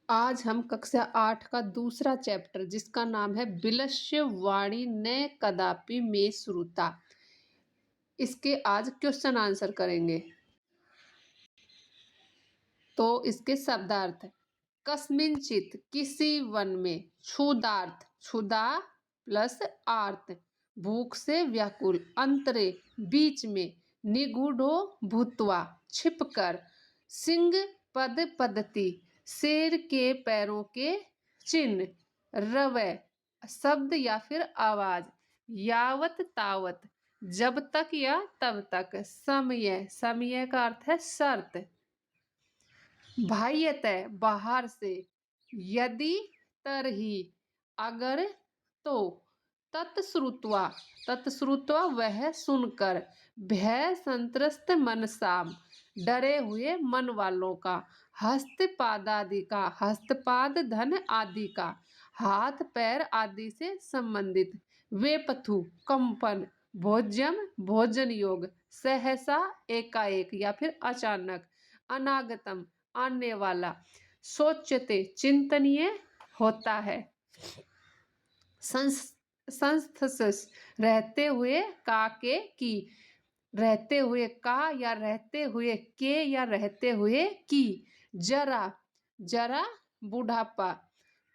आज हम कक्षा 8 का दूसरा चैप्टर जिसका नाम है विलस्य वाणी न कदापि में श्रुता, इसके आज क्वेश्चन आंसर करेंगे। तो इसके शब्दार्थ: कस्मिंचित किसी वन में, क्षुधार्थ क्षुधा प्लस आर्त भूख से व्याकुल, अंतरे बीच में, निगूढ़ो भूत्वा छिपकर, सिंह पद पद्धति शेर के पैरों के चिन्ह, रवै शब्द या फिर आवाज, यावत तावत जब तक या तब तक, समय समय का अर्थ है शर्त, बाह्यतः बाहर से, यदि तरही अगर तो, तत्श्रुत्वा वह सुनकर, भय संत्रस्त मनसाम डरे हुए मन वालों का, हस्तपादादि का हस्तपाद धन आदि का, हाथ पैर आदि से संबंधित, वेपथु कंपन, भोज्यम भोजन योग, सहसा एकाएक या फिर अचानक, अनागतम आने वाला, सोचते चिंतनीय होता है, संस्थस रहते हुए काके की, रहते हुए का या रहते हुए के या रहते हुए की, जरा जरा बुढ़ापा,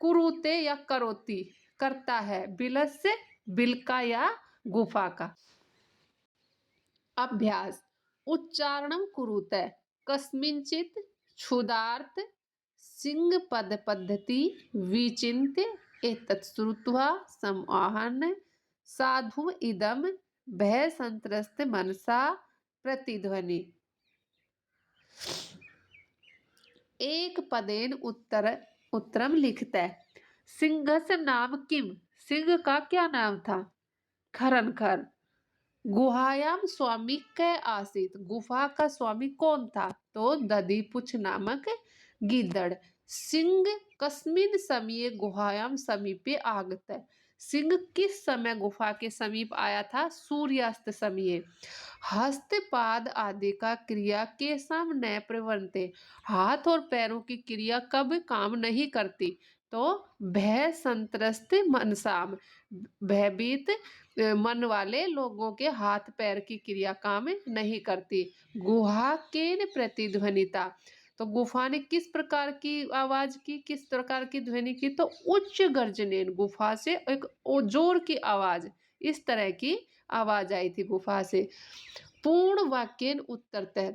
कुरुते या करोती करता है, बिलस से बिलका या गुफा का। अभ्यास: उच्चारणम कुरुते कस्मिंचित क्षुधार्थ सिंह पद पद्धति विचिन्त्य एतत् श्रुत्वा समाहन साधु इदम भय संत्रस्त मनसा प्रतिध्वनि। एक पदेन उत्तरम लिखते। सिंहस्य नाम किम, सिंह का क्या नाम था? खरनखर। गुहायाम स्वामी कै आसीत, गुफा का स्वामी कौन था? तो दधिपुच्छ नामक गिद्धड़। सिंह कस्मिन समये गुहायाम समीपे आगत, सिंह किस समय गुफा के समीप आया था? सूर्यास्त समय। हस्तपाद आदि का क्रिया के सम न प्रवृत्ते, हाथ और पैरों की क्रिया कब काम नहीं करती? तो भय संत्रस्त मनसाम, भयभीत मन वाले लोगों के हाथ पैर की क्रिया काम नहीं करती। गुहा केन प्रतिध्वनिता, तो गुफा ने किस प्रकार की आवाज की, किस प्रकार की ध्वनि की? तो उच्च गर्जनेन, गुफा से एक जोर की आवाज, इस तरह की आवाज आई थी गुफा से। पूर्ण वाक्यन उत्तरतः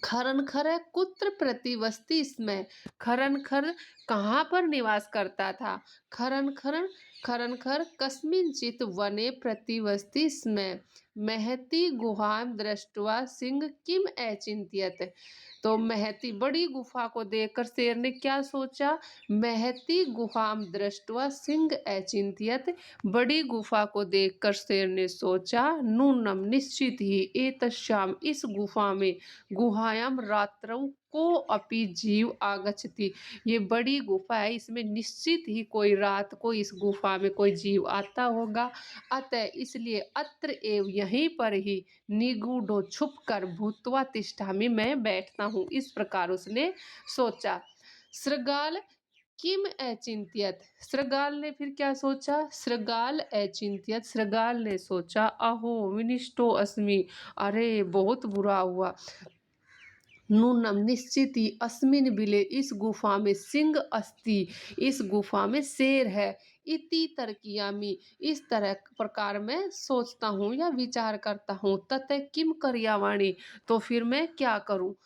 खरनखर कुत्र प्रतिवस्ति इसमें, खरनखर कहाँ पर निवास करता था? खरनखर कस्मिंचित वने प्रतिवस्ति स्म, महती गुहां दृष्ट्वा सिंह किम अचिंत्यत, तो महती बड़ी गुफा को देखकर शेर ने क्या सोचा? महती गुहां दृष्ट्वा सिंह अचिंत्यत, बड़ी गुफा को देखकर शेर ने सोचा, नूनम निश्चित ही, एतस्याम इस गुफा में, गुहायाम रात्रौ को अपि जीव आगच्छति, ये बड़ी गुफा है, इसमें निश्चित ही कोई रात को इस गुफा में कोई जीव आता होगा। अतः इसलिए अत्र एव यहीं पर ही, निगूढ़ो छुप कर, भूत्वा तिष्ठामि मैं बैठता हूँ, इस प्रकार उसने सोचा। श्रृगाल किम अचिंत्यत, श्रृगाल ने फिर क्या सोचा? श्रृगाल अचिंत्यत, श्रृगाल ने सोचा, अहो विनिष्टो अस्मि, अरे बहुत बुरा हुआ, नूनम निश्चित ही, अस्मिन बिले इस गुफा में, सिंह अस्ति इस गुफा में शेर है, इति तर्कियामि इस तरह प्रकार मैं सोचता हूँ या विचार करता हूँ। ततः किम कर्यावाणी, तो फिर मैं क्या करूँ?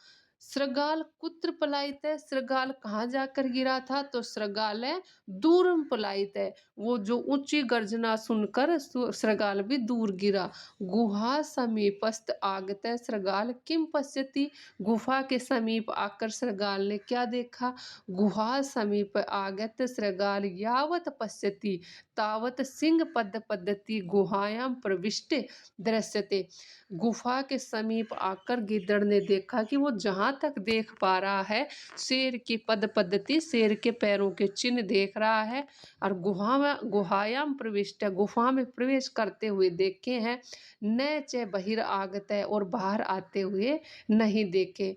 श्रृगाल कुत्र पलायित है, श्रृगाल कहाँ जाकर गिरा था? तो श्रृगाल है दूरम पलायित है, वो जो ऊंची गर्जना सुनकर श्रृगाल भी दूर गिरा। गुहा समीपस्थ आगत श्रृगाल किम पश्यति, गुफा के समीप आकर श्रृगाल ने क्या देखा? गुहा समीप आगत श्रृगाल यावत पश्यति तावत सिंह पद पद्धति गुहायाम प्रविष्ट दृश्यते, गुफा के समीप आकर गिद्दड़ ने देखा कि वो जहाँ तक देख पा रहा है, शेर की पद पद्धति, शेर के पैरों के चिन्ह देख रहा है, और गुहायाम प्रविष्ट, गुफा में प्रवेश करते हुए देखे हैं, न च बहिर आगत है, और बाहर आते हुए नहीं देखे।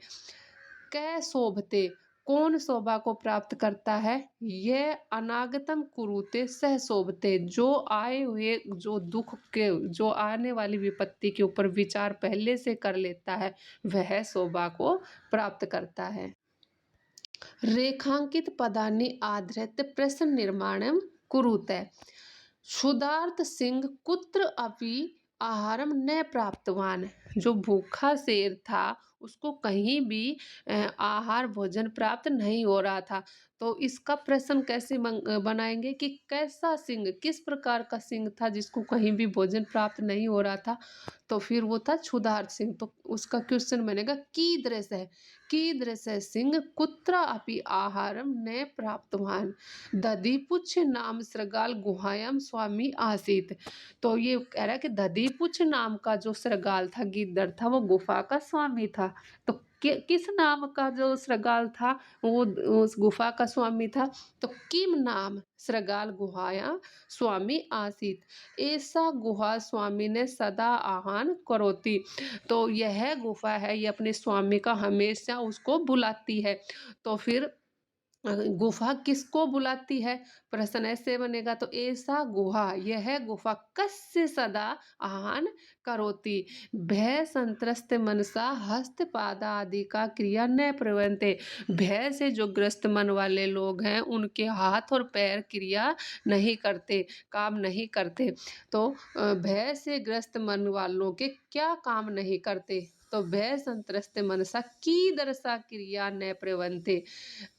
कै शोभते कौन शोभा को प्राप्त करता है? यह अनागतम कुरुते सह शोभते, जो आए हुए जो दुख के जो आने वाली विपत्ति के ऊपर विचार पहले से कर लेता है, वह शोभा को प्राप्त करता है। रेखांकित पदानि आधृत्य प्रश्न निर्माणं कुरुते। क्षुधार्त सिंह कुत्र अपि आहारम न प्राप्तवान। जो भूखा शेर था उसको कहीं भी आहार भोजन प्राप्त नहीं हो रहा था। तो इसका प्रश्न कैसे बनाएंगे कि कैसा सिंह, किस प्रकार का सिंह था जिसको कहीं भी भोजन प्राप्त नहीं हो रहा था? तो फिर वो था क्षुधार्त सिंह। तो उसका क्वेश्चन बनेगा कीदृश है, कीदृश सिंह कुत्र अपि आहारम न प्राप्तवान दधिपुच्छ नाम श्रृगाल गुहायाम स्वामी आसीत। तो ये कह रहा है कि दधिपुच्छ नाम का जो श्रृगाल था, गिद्दड़ था, वो गुफा का स्वामी था। तो किस नाम का जो श्रृगाल था वो उस गुफा का स्वामी था? तो किम नाम श्रृगाल गुहाया स्वामी आसीत ऐसा गुहा स्वामी ने सदा आहान करोती। तो यह गुफा है, ये अपने स्वामी का हमेशा उसको बुलाती है। तो फिर गुफा किसको बुलाती है? प्रश्न ऐसे बनेगा। तो ऐसा गुहा, यह गुफा कस्य सदा आहान करोति भय संत्रस्त मनसा हस्त पादा आदि का क्रिया न प्रवंते। भय से जो ग्रस्त मन वाले लोग हैं उनके हाथ और पैर क्रिया नहीं करते, काम नहीं करते। तो भय से ग्रस्त मन वालों के क्या काम नहीं करते? तो भय संत्रस्त मनसा कीदृशा क्रिया न प्रवंते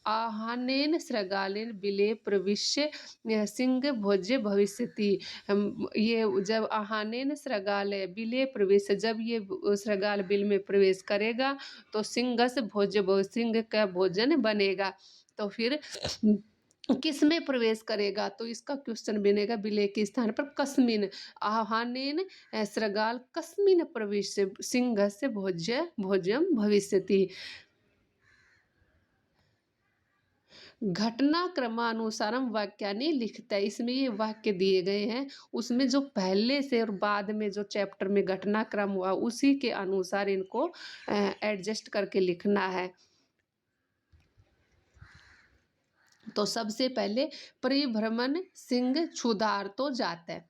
आहानेन श्रृगालेन बिले प्रविश्य सिंह भोज्य भविष्यति। ये जब आहानेन श्रृगालय बिले प्रवेश, जब ये श्रृगाल बिल में प्रवेश करेगा तो सिंहस भोज्य सिंह का भोजन बनेगा। तो फिर किस में प्रवेश करेगा? तो इसका क्वेश्चन बनेगा बिले के स्थान पर कस्मिन आहानेन श्रृगाल कस्मिन प्रवेश सिंह से भोज्य भोज्यम भविष्यति। घटना क्रमानुसारम वाक्यानि लिखता है। इसमें ये वाक्य दिए गए हैं, उसमें जो पहले से और बाद में जो चैप्टर में घटनाक्रम हुआ उसी के अनुसार इनको एडजस्ट करके लिखना है। तो सबसे पहले परिभ्रमण सिंह क्षुधार तो जाता है।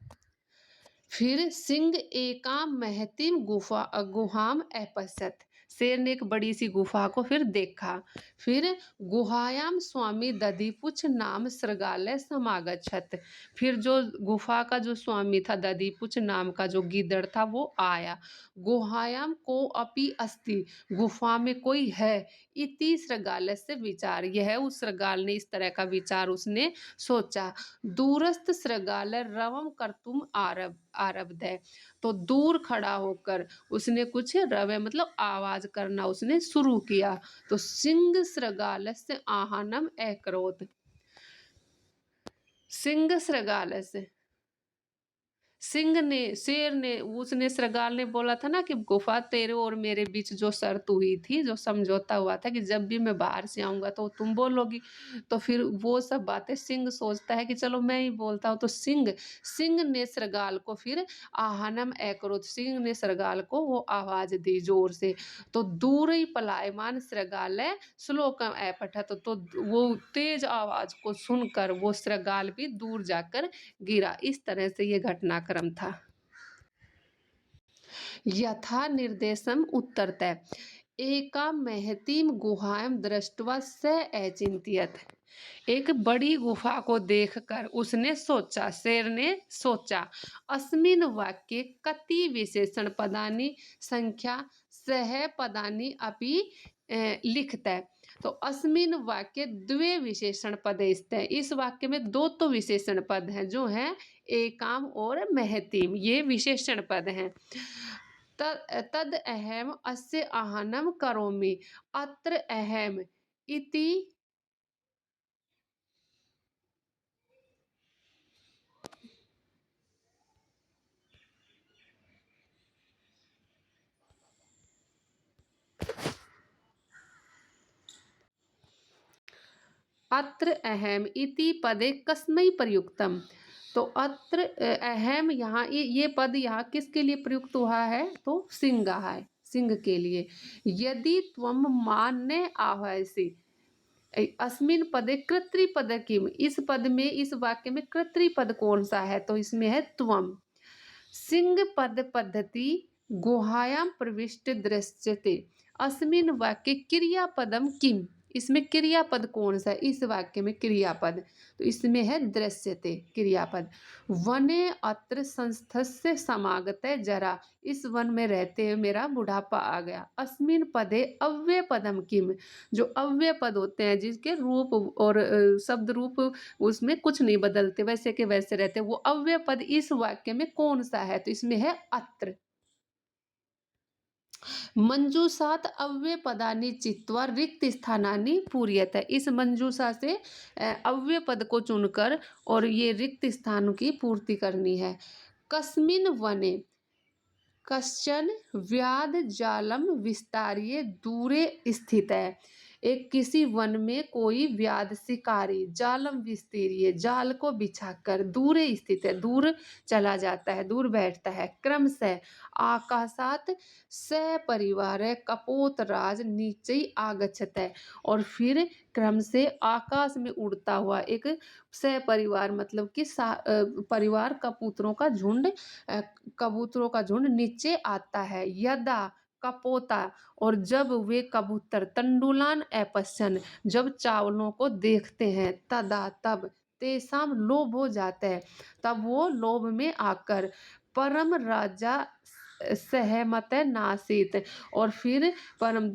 फिर सिंह एकाम महतिम गुहाम अपश्यत, शेर ने एक बड़ी सी गुफा को फिर देखा। फिर गुहायाम स्वामी दधिपुच्छ नाम श्रृगालय समागच्छत। फिर जो गुफा का जो स्वामी था, दधिपुच्छ नाम का जो गिद्दड़ था, वो आया। गुहायाम को अपि अस्ति, गुफा में कोई है। इति श्रृगालय से विचार, यह उस श्रृगाल ने इस तरह का विचार उसने सोचा। दूरस्थ श्रृगालय रवम कर्तुम आरब्ध है। तो दूर खड़ा होकर उसने कुछ रवे मतलब आवाज करना उसने शुरू किया। तो सिंह श्रृगाल से आहानम एकरोत, सिंह श्रृगाल से, सिंह ने, शेर ने, उसने श्रृगाल ने बोला था ना कि गुफा तेरे और मेरे बीच जो शर्त हुई थी, जो समझौता हुआ था कि जब भी मैं बाहर से आऊंगा तो तुम बोलोगी। तो फिर वो सब बातें सिंह सोचता है कि चलो मैं ही बोलता हूँ। तो सिंह ने श्रृगाल को फिर आहानम एकरोत, सिंह ने श्रृगाल को वो आवाज दी जोर से। तो दूर ही पलायमान श्रृगाल श्लोकम अपठत, तो वो तेज आवाज को सुनकर वो श्रृगाल भी दूर जाकर गिरा। इस तरह से ये घटनाक्रम था। यथा निर्देशम उत्तरतः एका महतीम गुहाएं दृष्ट्वा स अचिंत्यत। एक बड़ी गुफा को देखकर उसने सोचा, शेर ने सोचा। अस्मिन वाक्य कति विशेषण पदानि संख्या सह पदानि अपि लिखता है। तो अस्मिन वाक्य द्वे विशेषण पद स्थित है। इस वाक्य में दो तो विशेषण पद हैं जो हैं एकाम और महतीम, ये विशेषण पद हैं। तद अहम अस्य आहानम करोमि, अत्र अहम इति अत्र अहम इति पदे कस्मै प्रयुक्तम। तो अत्र अहम, यहाँ ये पद यहाँ किसके लिए प्रयुक्त हुआ है? तो सिंह है, सिंह के लिए। यदि त्वम मान्य आहसि, अस्मिन पदे कर्तृपद किम, इस पद में, इस वाक्य में कर्तृपद कौन सा है? तो इसमें है त्वम। सिंह पद पद्धति गुहायां प्रविष्ट दृश्यते, अस्मिन वाक्य क्रियापदम किम, इसमें क्रियापद कौन सा है? इस वाक्य में क्रियापद, तो इसमें है दृश्यते क्रियापद। वने अत्र संस्थस्य समागते जरा, इस वन में रहते हुए मेरा बुढ़ापा आ गया। अस्मिन पदे अव्यय पदम किम, जो अव्यय पद होते हैं जिसके रूप और शब्द रूप उसमें कुछ नहीं बदलते, वैसे के वैसे रहते, वो अव्यय पद इस वाक्य में कौन सा है? तो इसमें है अत्र। मंजूषात अव्यय पदानि चित्वा रिक्त स्थानानि पूर्यत, इस मंजूषा से अव्यय पद को चुनकर और ये रिक्त स्थानों की पूर्ति करनी है। कस्मिन वने कश्चन व्याध जालम विस्तार्य दूरे स्थित है, एक किसी वन में कोई व्याध शिकारी जालम विस्तीर्य, जाल को बिछाकर दूरे स्थित है, दूर चला जाता है, दूर बैठता है। क्रमशः आकाशात सपरिवार कपोतराज नीचे आगच्छत है, और फिर क्रम से आकाश में उड़ता हुआ एक सपरिवार मतलब कि परिवार कबूतरों का झुंड, कबूतरों का झुंड नीचे आता है। यदा कपोता, और जब वे कबूतर तंडुलान अपश्यन, जब चावलों को देखते हैं, तदा तब तेसाम लोभ हो जाता है, तब वो लोभ में आकर परम राजा सहमत नासित, और फिर परम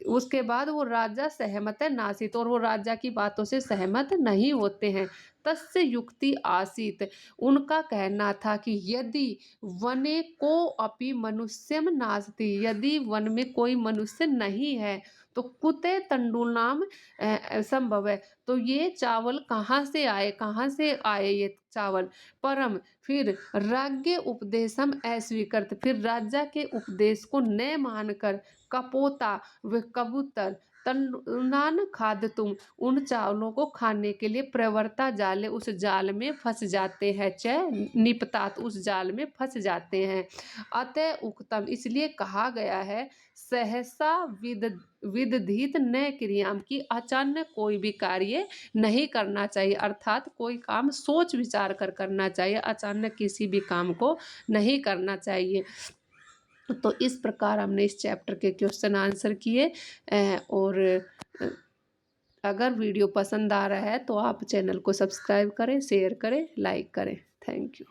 उसके बाद वो राजा सहमत नासित, और वो राजा की बातों से सहमत नहीं होते हैं। तस्य युक्ति आसीत, उनका कहना था कि यदि वने को अपि मनुष्यम नास्ति, यदि वन में कोई मनुष्य नहीं है तो कुते तंडुलाम संभव है, तो ये चावल कहाँ से आए, कहाँ से आए ये चावल? परम, फिर राज्ञ उपदेशम अस्वीकृत, फिर राजा के उपदेश को न मानकर कपोता व कबूतर तंडुलान खाद तुम, उन चावलों को खाने के लिए प्रवृत्ता जाले, उस जाल में फंस जाते हैं, च निपतात, उस जाल में फंस जाते हैं। अतः उक्तम, इसलिए कहा गया है, सहसा विदधित न क्रियाम, की अचानक कोई भी कार्य नहीं करना चाहिए, अर्थात कोई काम सोच विचार कर करना चाहिए, अचानक किसी भी काम को नहीं करना चाहिए। तो इस प्रकार हमने इस चैप्टर के क्वेश्चन आंसर किए। और अगर वीडियो पसंद आ रहा है तो आप चैनल को सब्सक्राइब करें, शेयर करें, लाइक करें। Thank you.